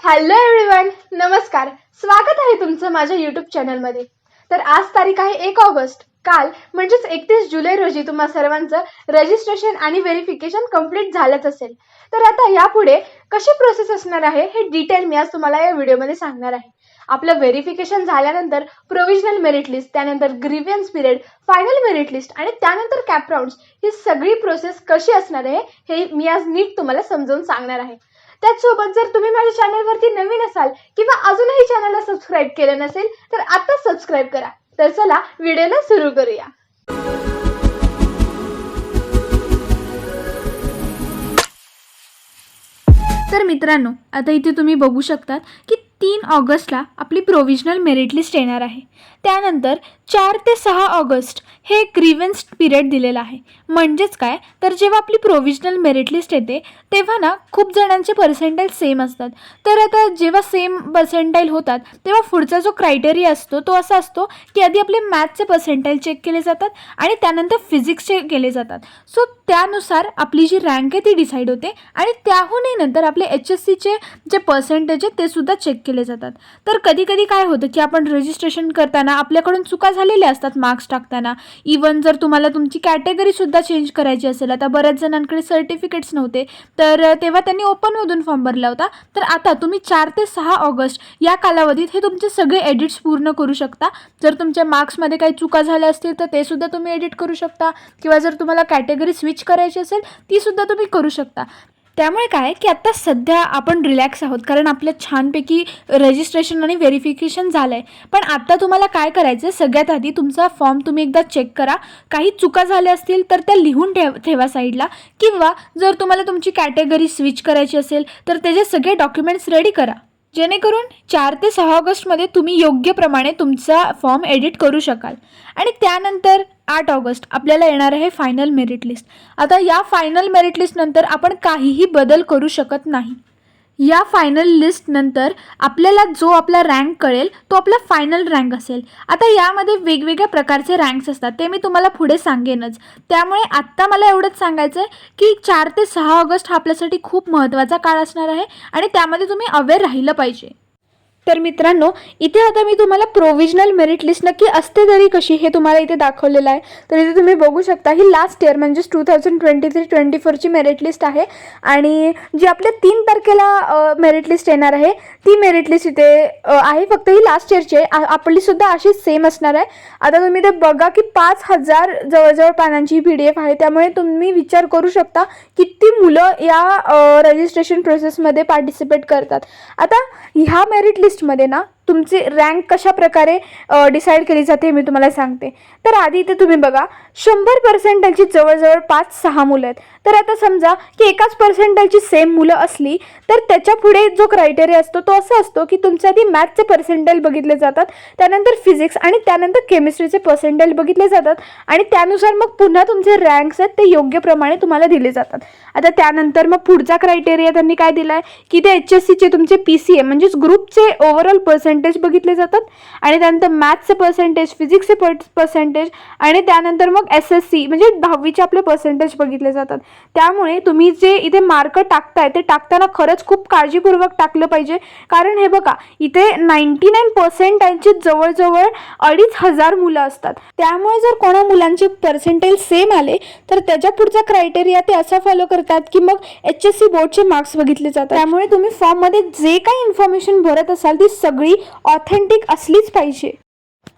Hello everyone, नमस्कार. स्वागत आहे तुमचं माझ्या यूट्यूब चॅनलमध्ये. तर आज तारीख आहे 1 ऑगस्ट. काल म्हणजेच 31 जुलै रोजी तुम्हा सर्वांचं रजिस्ट्रेशन आणि व्हेरिफिकेशन कंप्लीट झालंच असेल. तर आता यापुढे कशी प्रोसेस असणार आहे हे डिटेल मी आज तुम्हाला या व्हिडिओमध्ये सांगणार आहे. आपलं व्हेरिफिकेशन झाल्यानंतर प्रोव्हिजनल मेरिट लिस्ट, त्यानंतर grievance period, final merit list आणि त्यानंतर कॅप राऊंड्स, ही सगळी प्रोसेस कशी असणार आहे हे मी आज नीट तुम्हाला समजावून सांगणार आहे. त्याचसोबत जर तुम्ही माझ्या चॅनलवरती नवीन असाल किंवा अजूनही चॅनलला सबस्क्राईब केलं नसेल तर आता सबस्क्राईब करा. तर चला व्हिडिओला सुरू करूया. तर मित्रांनो, आता इथे तुम्ही बघू शकतात की 3 ऑगस्टला आपली प्रोव्हिजनल मेरिट लिस्ट येणार आहे. त्यानंतर 4 ते 6 ऑगस्ट हे ग्रीव्हन्स पिरियड दिलेलं आहे. म्हणजेच काय, तर जेव्हा आपली प्रोव्हिजनल मेरिट लिस्ट येते तेव्हा ना खूप जणांचे पर्सेंटाईल सेम असतात. तर आता जेव्हा सेम पर्सेंटाईल होतात तेव्हा पुढचा जो क्रायटेरिया असतो तो असा असतो की आधी आपले मॅथ्सचे पर्सेंटाईल चेक केले जातात आणि त्यानंतर फिजिक्सचे केले जातात. सो त्यानुसार आपली जी रँक आहे ती डिसाईड होते आणि त्याहूनही नंतर आपले HSCचे जे पर्सेंटेज आहे ते सुद्धा चेक केले जातात. तर कधी कधी काय होतं की आपण रजिस्ट्रेशन करताना आपल्याकडून चुका झालेल्या असतात मार्क्स टाकताना. इवन जर तुम्हाला तुमची कॅटेगरीसुद्धा चेंज करायची असेल, आता बऱ्याच जणांकडे सर्टिफिकेट्स नव्हते तर तेव्हा त्यांनी ओपनमधून फॉर्म भरला होता. तर आता तुम्ही 4 ते 6 ऑगस्ट या कालावधीत हे तुमचे सगळे एडिट्स पूर्ण करू शकता. जर तुमच्या मार्क्समध्ये काही चुका झाल्या असतील तर ते सुद्धा तुम्ही एडिट करू शकता किंवा जर तुम्हाला कॅटेगरी स्विच करायची असेल ती सुद्धा तुम्ही करू शकता. त्यामुळे काय की आत्ता सध्या आपण रिलॅक्स आहोत कारण आपलं छानपैकी रजिस्ट्रेशन आणि व्हेरिफिकेशन झालं आहे. पण आत्ता तुम्हाला काय करायचं आहे, सगळ्यात आधी तुमचा फॉर्म तुम्ही एकदा चेक करा. काही चुका झाल्या असतील तर त्या लिहून ठेवा साईडला, किंवा जर तुम्हाला तुमची कॅटेगरी स्विच करायची असेल तर त्याचे सगळे डॉक्युमेंट्स रेडी करा, जेणेकरून 4 ते 6 ऑगस्टमध्ये तुम्ही योग्य प्रमाणे तुमचा फॉर्म एडिट करू शकाल. आणि त्यानंतर 8 ऑगस्ट आपल्याला येणार आहे फायनल मेरिट लिस्ट. आता या फायनल मेरिट लिस्टनंतर आपण काहीही बदल करू शकत नाही. या फायनल लिस्टनंतर आपल्याला जो आपला रँक कळेल तो आपला फायनल रँक असेल. आता यामध्ये वेगवेगळ्या प्रकारचे रँक्स असतात, ते मी तुम्हाला पुढे सांगेनच. त्यामुळे आत्ता मला एवढंच सांगायचं आहे की 4 ते 6 ऑगस्ट हा आपल्यासाठी खूप महत्त्वाचा काळ असणार आहे आणि त्यामध्ये तुम्ही अवेअर राहिलं पाहिजे. तर मित्रांनो, इथे आता मी तुम्हाला प्रोव्हिजनल मेरिट लिस्ट नक्की असते तरी कशी हे तुम्हाला इथे दाखवलेलं आहे. तर इथे तुम्ही बघू शकता ही लास्ट इयर म्हणजेच 2023-24ची मेरिट लिस्ट आहे. आणि जी आपल्या 3 तारखेला मेरिट लिस्ट येणार आहे ती मेरिट लिस्ट इथे आहे. फक्त ही लास्ट इयरची आहे, आपलीसुद्धा अशीच सेम असणार आहे. आता तुम्ही ते बघा की 5000 जवळजवळ पानांची PDF आहे. त्यामुळे तुम्ही विचार करू शकता किती मुलं या रजिस्ट्रेशन प्रोसेसमध्ये पार्टिसिपेट करतात. आता ह्या मेरिट लिस्टमध्ये ना तुमची रँक कशा प्रकारे डिसाईड केली जाते मी तुम्हाला सांगते. तर आधी इथे तुम्ही बघा 100% जवळजवळ 5-6 मुलं आहेत. तर आता समजा की एकाच पर्सेंटाईलची सेम मुलं असली तर त्याच्या पुढे जो क्रायटेरिया असतो तो असा असतो की तुमच्या आधी मॅथ्सचे पर्सेंटाईल बघितले जातात, त्यानंतर फिजिक्स आणि त्यानंतर केमिस्ट्रीचे पर्सेंटाईल बघितले जातात आणि त्यानुसार मग पुन्हा तुमचे रँक्स आहेत ते योग्य प्रमाणे तुम्हाला दिले जातात. आता त्यानंतर मग पुढचा क्रायटेरिया त्यांनी काय दिला आहे की ते HSCचे तुमचे PCA म्हणजेच ग्रुपचे ओव्हरऑल पर्सेंटेज बघितले जातात आणि त्यानंतर मॅथ्सचे पर्सेंटेज, फिजिक्सचे पर्सेंटेज आणि त्यानंतर मग SSC म्हणजे 10वीचे आपले पर्सेंटेज बघितले जातात. त्यामुळे तुम्ही जे इथे मार्क टाकताय ते टाकताना खरंच खूप काळजीपूर्वक टाकलं पाहिजे. कारण हे बघा इथे 99% जवळजवळ 2500 मुलं असतात. त्यामुळे जर कोणा मुलांचे पर्सेंटेज सेम आले तर त्याच्या पुढचा क्रायटेरिया ते असा फॉलो करतात की मग HSC बोर्डचे मार्क्स बघितले जातात. त्यामुळे तुम्ही फॉर्ममध्ये जे काही इन्फॉर्मेशन भरत असाल ती सगळी ऑथेंटिक असलीच पाहिजे.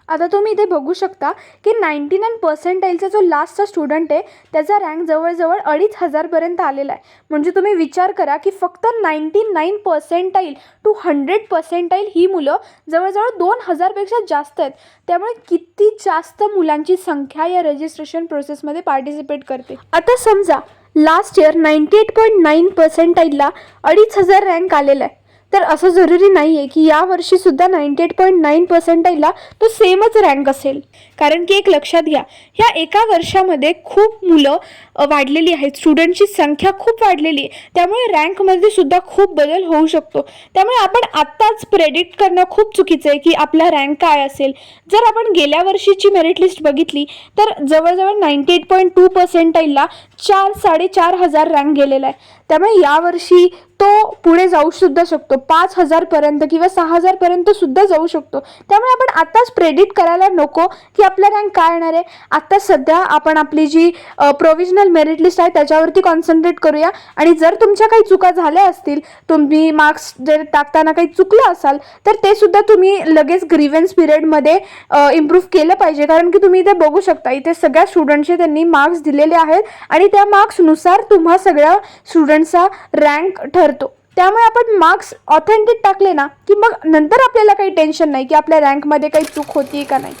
आता तुम्ही इथे बघू शकता की 99% जो लास्टचा स्टुडंट आहे त्याचा रँक जवळजवळ 2500पर्यंत आलेला आहे. म्हणजे तुम्ही विचार करा की फक्त 99% to 100% ही मुलं जवळजवळ 2000पेक्षा जास्त आहेत. त्यामुळे किती जास्त मुलांची संख्या या रजिस्ट्रेशन प्रोसेसमध्ये पार्टिसिपेट करते. आता समजा लास्ट इयर 98.9%ला 2500 रँक आलेला आहे. तर असं जरुरी नाही आहे की यावर्षीसुद्धा 98.9%ला तो सेमच रँक असेल. कारण की एक लक्षात घ्या, ह्या एका वर्षामध्ये खूप मुलं वाढलेली आहेत, स्टुडंटची संख्या खूप वाढलेली आहे, त्यामुळे रँकमध्ये सुद्धा खूप बदल होऊ शकतो. त्यामुळे आपण आत्ताच प्रेडिक्ट करणं खूप चुकीचं आहे की आपला रँक काय असेल. जर आपण गेल्या वर्षीची मेरिट लिस्ट बघितली तर जवळजवळ 98.2% 4,500 रँक गेलेला आहे. त्यामुळे यावर्षी तो पुढे जाऊ सुद्धा शकतो, 5,000 किंवा 6,000 सुद्धा जाऊ शकतो. त्यामुळे आपण आत्ताच प्रेडिक्ट करायला नको की आपला रँक काय येणार आहे. आत्ता सध्या आपण आपली जी प्रोव्हिजनल मेरिट लिस्ट आहे त्याच्यावरती कॉन्सन्ट्रेट करूया. आणि जर तुमच्या काही चुका झाल्या असतील, तुम्ही मार्क्स जर टाकताना काही चुकलं असाल तर ते सुद्धा तुम्ही लगेच ग्रीव्हन्स पिरियडमध्ये इम्प्रूव्ह केलं पाहिजे. कारण की तुम्ही इथे बघू शकता, इथे सगळ्या स्टुडंटचे त्यांनी मार्क्स दिलेले आहेत आणि त्या मार्क्सनुसार तुम्हा सगळ्या स्टुडंटचा रँक ठरतो. त्यामुळे आपण मार्क्स ऑथेंटिक टाकले ना की मग नंतर आपल्याला काही टेन्शन नाही की आपल्या रँकमध्ये काही चूक होती का नाही.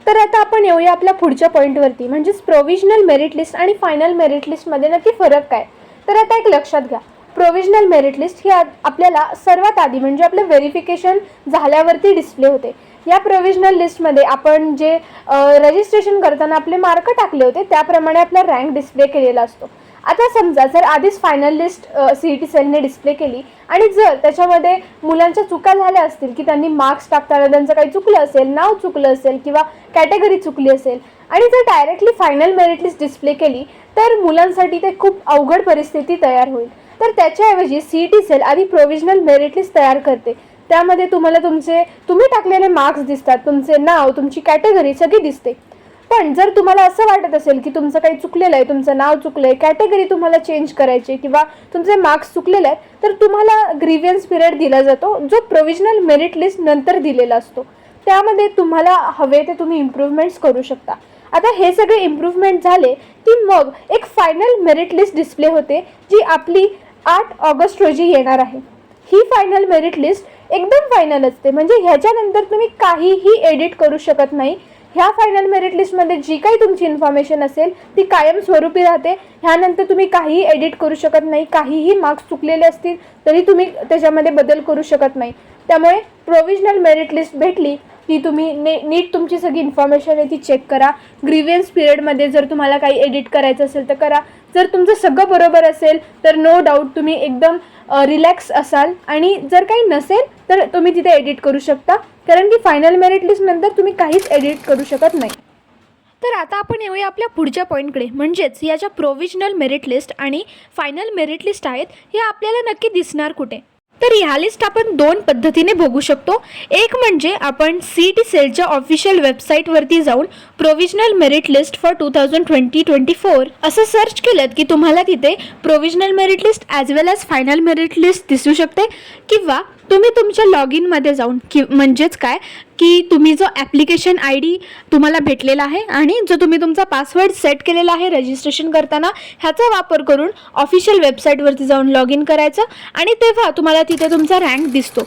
तर आता आपण येऊया आपल्या पुढच्या पॉईंटवरती, म्हणजेच प्रोव्हिजनल मेरिट लिस्ट आणि फायनल मेरिट लिस्टमध्ये नक्की फरक काय. तर आता एक लक्षात घ्या, प्रोव्हिजनल मेरिट लिस्ट ही आपल्याला सर्वात आधी म्हणजे आपलं व्हेरिफिकेशन झाल्यावरती डिस्प्ले होते. या प्रोव्हिजनल लिस्टमध्ये आपण जे रजिस्ट्रेशन करताना आपले मार्क टाकले होते त्याप्रमाणे आपला रँक डिस्प्ले केलेला असतो. आता समजा जर आधीच फायनल लिस्ट CET सेलने डिस्प्ले केली आणि जर त्याच्यामध्ये मुलांच्या चुका झाल्या असतील की त्यांनी मार्क्स टाकताना त्यांचं काही चुकलं असेल, नाव चुकलं असेल किंवा कॅटेगरी चुकली असेल आणि जर directly final merit list display केली तर मुलांसाठी ते खूप अवघड परिस्थिती तयार होईल. तर त्याच्याऐवजी CET सेल आधी प्रोव्हिजनल मेरिट लिस्ट तयार करते. त्यामध्ये तुम्हाला तुम्ही टाकलेले मार्क्स दिसतात, तुमचे नाव, तुमची कॅटेगरी सगळी दिसते. पण जर तुम्हाला असं वाटत असेल की तुमचं काही चुकलेलं आहे, तुमचं नाव चुकलं आहे, कॅटेगरी तुम्हाला चेंज करायची किंवा तुमचे मार्क्स चुकलेले आहेत, तर तुम्हाला ग्रीव्हन्स पिरियड दिला जातो जो प्रोव्हिजनल मेरिट लिस्ट नंतर दिलेला असतो. त्यामध्ये तुम्हाला हवे ते तुम्ही इम्प्रूव्हमेंट्स करू शकता. आता हे सगळे इम्प्रूव्हमेंट झाले की मग एक फायनल मेरिट लिस्ट डिस्प्ले होते जी आपली 8 ऑगस्ट रोजी येणार आहे. ही फायनल मेरिट लिस्ट एकदम फायनल असते, म्हणजे ह्याच्यानंतर तुम्ही काहीही एडिट करू शकत नाही. ह्या फायनल मेरिट लिस्टमध्ये जी काही तुमची इन्फॉर्मेशन असेल ती कायमस्वरूपी राहते. ह्यानंतर तुम्ही काहीही एडिट करू शकत नाही, काहीही मार्क्स चुकलेले असतील तरी तुम्ही त्याच्यामध्ये बदल करू शकत नाही. त्यामुळे प्रोव्हिजनल मेरिट लिस्ट भेटली की तुम्ही नीट तुमची सगळी इन्फॉर्मेशन आहे ती चेक करा. ग्रीव्हन्स पिरियडमध्ये जर तुम्हाला काही एडिट करायचं असेल तर करा. जर तुमचं सगळं बरोबर असेल तर नो डाऊट तुम्ही एकदम रिलॅक्स असाल आणि जर काही नसेल तर तुम्ही तिथे एडिट करू शकता, कारण की फायनल मेरिट लिस्ट नंतर तुम्ही काहीच एडिट करू शकत नाही. तर आता आपण येऊया आपल्या पुढच्या पॉईंटकडे, म्हणजेच या ज्या प्रोव्हिजनल मेरिट लिस्ट आणि फायनल मेरिट लिस्ट आहेत हे आपल्याला नक्की दिसणार कुठे. तर ह्या लिस्ट आपण 2 पद्धतीने बघू शकतो. एक म्हणजे आपण CET सेलच्या ऑफिशियल वेबसाईटवरती जाऊन प्रोव्हिजनल मेरिट लिस्ट फॉर 2020-24 असं सर्च केलं की तुम्हाला तिथे प्रोव्हिजनल मेरिट लिस्ट ॲज वेल ॲज फायनल मेरिट लिस्ट दिसू शकते. किंवा तुम्ही तुमच्या लॉग इनमध्ये जाऊन म्हणजेच काय की तुम्ही जो ॲप्लिकेशन ID तुम्हाला भेटलेला आहे आणि जो तुम्ही तुमचा पासवर्ड सेट केलेला आहे रजिस्ट्रेशन करताना ह्याचा वापर करून ऑफिशियल वेबसाईटवरती जाऊन लॉग इन करायचं आणि तेव्हा तुम्हाला तिथे तुमचा रँक दिसतो.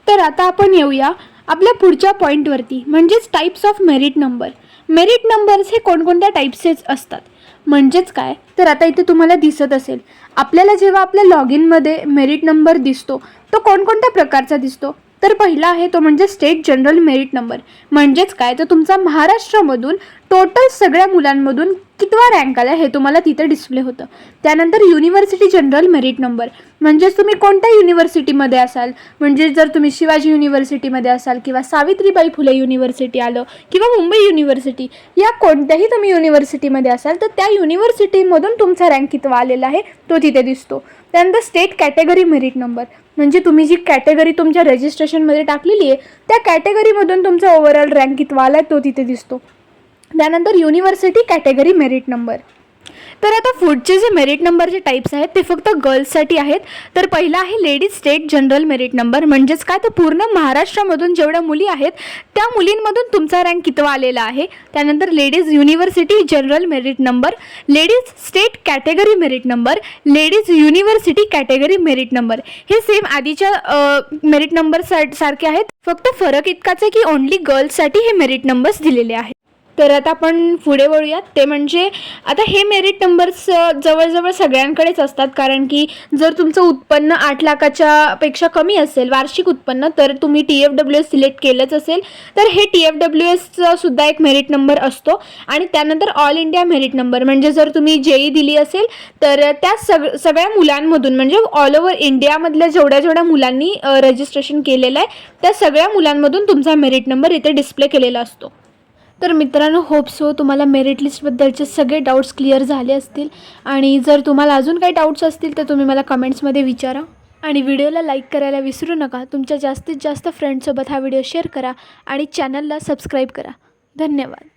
तर आता आपण येऊया आपल्या पुढच्या पॉईंटवरती, म्हणजेच types of merit number. Merit numbers हे कोणकोणत्या टाईप्सचेच असतात. म्हणजेच काय तर आता इथे तुम्हाला दिसत असेल, आपल्याला जेव्हा आपल्या लॉग इनमध्ये मेरिट नंबर दिसतो तो कोणकोणत्या प्रकारचा दिसतो. तर पहिला आहे तो म्हणजे स्टेट जनरल मेरिट नंबर. म्हणजेच काय तर तुमचा महाराष्ट्रामधून टोटल सगळ्या मुलांमधून कितवा रँक आला हे तुम्हाला तिथे डिस्प्ले होतं. त्यानंतर युनिव्हर्सिटी जनरल मेरिट नंबर, म्हणजेच तुम्ही कोणत्या युनिव्हर्सिटीमध्ये असाल, म्हणजे जर तुम्ही शिवाजी युनिव्हर्सिटीमध्ये असाल किंवा सावित्रीबाई फुले युनिव्हर्सिटी आलं किंवा मुंबई युनिव्हर्सिटी, या कोणत्याही तुम्ही युनिव्हर्सिटीमध्ये असाल तर त्या युनिव्हर्सिटीमधून तुमचा रँक कितवा आलेला आहे तो तिथे दिसतो. त्यानंतर स्टेट कॅटेगरी मेरिट नंबर, म्हणजे तुम्ही जी कॅटेगरी तुमच्या रजिस्ट्रेशनमध्ये टाकलेली आहे त्या कॅटेगरीमधून तुमचा ओव्हरऑल रँक कितवा आला तो तिथे दिसतो. त्यानंतर युनिव्हर्सिटी कॅटेगरी मेरिट नंबर. तर आता पुढचे जे मेरिट नंबरचे टाईप्स आहेत ते फक्त गर्ल्ससाठी आहेत. तर पहिला आहे ladies state general merit number, म्हणजेच काय तर पूर्ण महाराष्ट्रामधून जेवढ्या मुली आहेत त्या मुलींमधून तुमचा रँक कितवा आलेला आहे. त्यानंतर ladies university general merit number, ladies state category merit number, ladies university category merit number. हे सेम आधीच्या मेरिट नंबर सारखे आहेत, फक्त फरक इतकाच आहे की ओन्ली गर्ल्ससाठी हे मेरिट नंबर्स दिलेले आहेत. तर आता आपण पुढे वळूयात. ते म्हणजे आता हे मेरिट नंबर्स जवळजवळ सगळ्यांकडेच असतात, कारण की जर तुमचं उत्पन्न 8 लाखाच्या पेक्षा कमी असेल वार्षिक उत्पन्न, तर तुम्ही TFWS सिलेक्ट केलंच असेल तर हे TFWSचा सुद्धा एक मेरिट नंबर असतो. आणि त्यानंतर ऑल इंडिया मेरिट नंबर, म्हणजे जर तुम्ही JEE दिली असेल तर त्या सगळ्या मुलांमधून, म्हणजे ऑल ओव्हर इंडियामधल्या जेवढ्या मुलांनी रजिस्ट्रेशन केलेलं आहे त्या सगळ्या मुलांमधून तुमचा मेरिट नंबर इथे डिस्प्ले केलेला असतो. तर मित्रांनो, होप सो तुम्हाला मेरिट लिस्टबद्दलचे सगळे डाऊट्स क्लिअर झाले असतील. आणि जर तुम्हाला अजून काही डाऊट्स असतील तर तुम्ही मला कमेंट्समध्ये विचारा. आणि व्हिडिओला लाईक करायला विसरू नका. तुमच्या जास्तीत जास्त फ्रेंड्ससोबत हा व्हिडिओ शेअर करा आणि चॅनलला सबस्क्राईब करा. धन्यवाद.